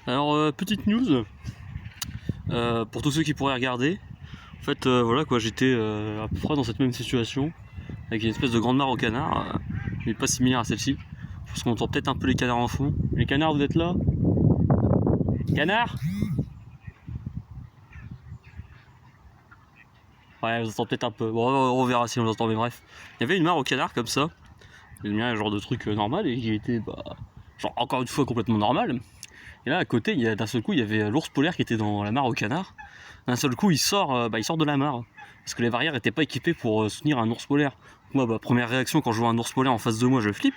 Alors, petite news, pour tous ceux qui pourraient regarder. En fait, voilà quoi, j'étais à peu près dans cette même situation, avec une espèce de grande mare au canard, mais pas similaire à celle-ci. Parce qu'on entend peut-être un peu les canards en fond. Les canards, vous êtes là? Canards? Ouais, vous entendez peut-être un peu. Bon, on verra si on l'entend, mais bref. Il y avait une mare au canard comme ça, un genre de truc normal, et qui était, genre encore une fois complètement normal. Et là, à côté, d'un seul coup, il y avait l'ours polaire qui était dans la mare au canard. D'un seul coup, il sort de la mare. Parce que les barrières n'étaient pas équipées pour soutenir un ours polaire. Moi, première réaction, quand je vois un ours polaire en face de moi, je flippe.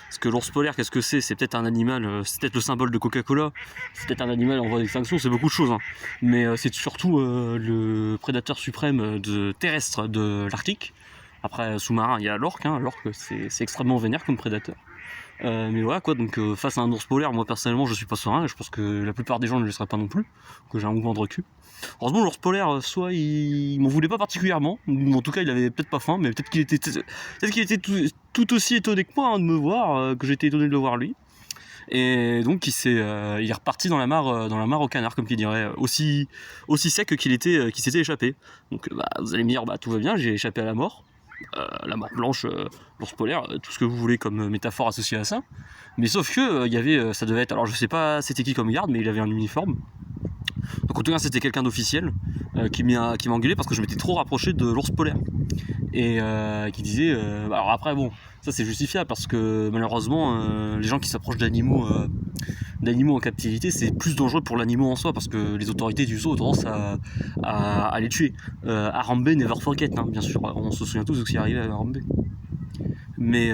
Parce que l'ours polaire, qu'est-ce que c'est? C'est peut-être un animal, c'est peut-être le symbole de Coca-Cola, c'est peut-être un animal en voie d'extinction, c'est beaucoup de choses. Hein. Mais c'est surtout le prédateur suprême terrestre de l'Arctique. Après, sous-marin, il y a l'orque. Hein. L'orque, c'est extrêmement vénère comme prédateur. Mais voilà quoi, donc face à un ours polaire, moi personnellement je suis pas serein, et je pense que la plupart des gens ne le seraient pas non plus, que j'ai un mouvement de recul. Heureusement l'ours polaire, soit il m'en voulait pas particulièrement, ou en tout cas il avait peut-être pas faim, mais peut-être qu'il était tout aussi étonné que moi hein, de me voir, que j'étais étonné de le voir lui. Et donc il est reparti dans la mare au canard, comme qu'il dirait, aussi sec qu'il s'était échappé. Donc vous allez me dire, tout va bien, j'ai échappé à la mort blanche, l'ours polaire, tout ce que vous voulez comme métaphore associée à ça. Mais sauf que ça devait être, alors je sais pas c'était qui comme garde, mais il avait un uniforme. Donc en tout cas c'était quelqu'un d'officiel qui m'a engueulé parce que je m'étais trop rapproché de l'ours polaire. Et qui disait, alors après bon, ça c'est justifiable parce que malheureusement les gens qui s'approchent d'animaux en captivité, c'est plus dangereux pour l'animal en soi parce que les autorités du zoo ont tendance à les tuer. Harambe never forget, hein, bien sûr, on se souvient tous de ce qui est arrivé à Harambe. Mais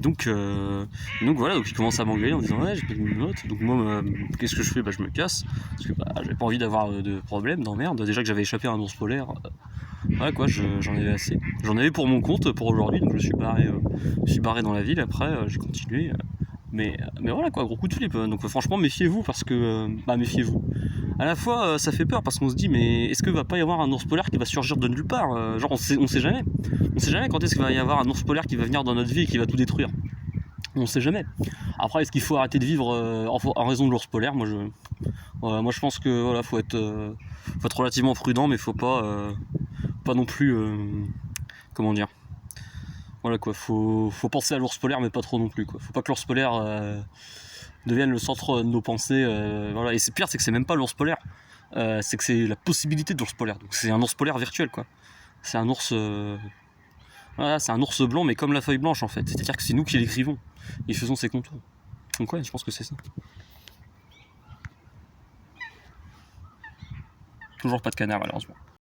donc voilà, donc il commence à m'engueuler en disant ouais j'ai pas mis une note, donc moi qu'est-ce que je fais? Je me casse, parce que j'avais pas envie d'avoir de problème, d'emmerde, déjà que j'avais échappé à un ours polaire, ouais quoi, j'en avais assez. J'en avais pour mon compte pour aujourd'hui, donc je suis barré dans la ville, après j'ai continué. Mais voilà quoi, gros coup de flip. Donc franchement méfiez-vous parce que. Méfiez-vous. À la fois ça fait peur parce qu'on se dit mais est-ce qu'il va pas y avoir un ours polaire qui va surgir de nulle part? Genre on sait jamais. On sait jamais quand est-ce qu'il va y avoir un ours polaire qui va venir dans notre vie et qui va tout détruire. On sait jamais. Après est-ce qu'il faut arrêter de vivre en raison de l'ours polaire? Moi je pense que voilà, faut être relativement prudent, mais faut pas non plus comment dire. Voilà quoi, faut penser à l'ours polaire mais pas trop non plus quoi. Faut pas que l'ours polaire devienne le centre de nos pensées. Voilà. Et c'est pire, c'est que c'est même pas l'ours polaire. C'est que c'est la possibilité de l'ours polaire. Donc c'est un ours polaire virtuel quoi. C'est un ours. Voilà, c'est un ours blanc mais comme la feuille blanche en fait. C'est-à-dire que c'est nous qui l'écrivons et faisons ses contours. Donc ouais, je pense que c'est ça. Toujours pas de canard malheureusement.